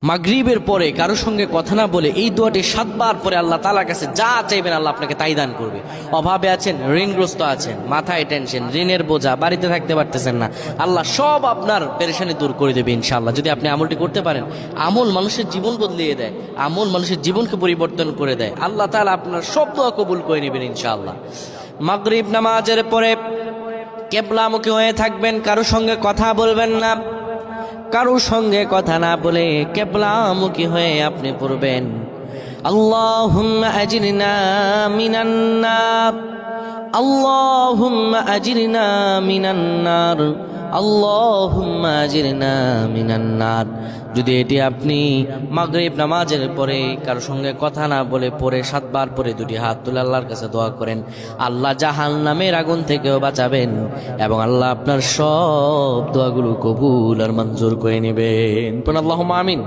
মাগরিবের পরে কারোর সঙ্গে কথা না বলে এই দোয়াটি 7 বার পরে আল্লাহ তাআলার কাছে যা চাইবেন আল্লাহ আপনাকে তাই দান করবে। অভাবে আছেন, ঋণগ্রস্ত আছেন, মাথায় টেনশন, ঋণের বোঝা, বাড়িতে থাকতে পারতেছেন না, আল্লাহ সব আপনার পেরেশানি দূর করে দেবে ইনশাআল্লাহ। যদি আপনি আমলটি করতে পারেন, আমল মানুষের জীবন বদলিয়ে দেয়, আমল মানুষের জীবনকে পরিবর্তন করে দেয়। আল্লাহ তাআলা আপনার সব দোয়া কবুল করে নেবেন ইনশাআল্লাহ। মাগরিব নামাজের পরে কিবলামুখী হয়ে থাকবেন, কারোর সঙ্গে কথা বলবেন না, কারোর সঙ্গে কথা না বলে কিবলামুখী হয়ে আপনি পড়বেন আল্লাহুম্মা আজিরনা মিনান নার, আল্লাহুম্মা আজিরনা মিনান নার, আল্লাহুম্মা আজিরনা মিনান নার। যদি এটি আপনি মাগরিব নামাজের পরে কারোর সঙ্গে কথা না বলে পড়ে 7 বার পরে দুটি হাত তুলে আল্লাহর কাছে দোয়া করেন, আল্লাহ জাহান্নামের আগুন থেকেও বাঁচাবেন এবং আল্লাহ আপনার সব দোয়াগুলো কবুল আর মঞ্জুর করে নেবেন। আল্লাহুম্মা আমিন।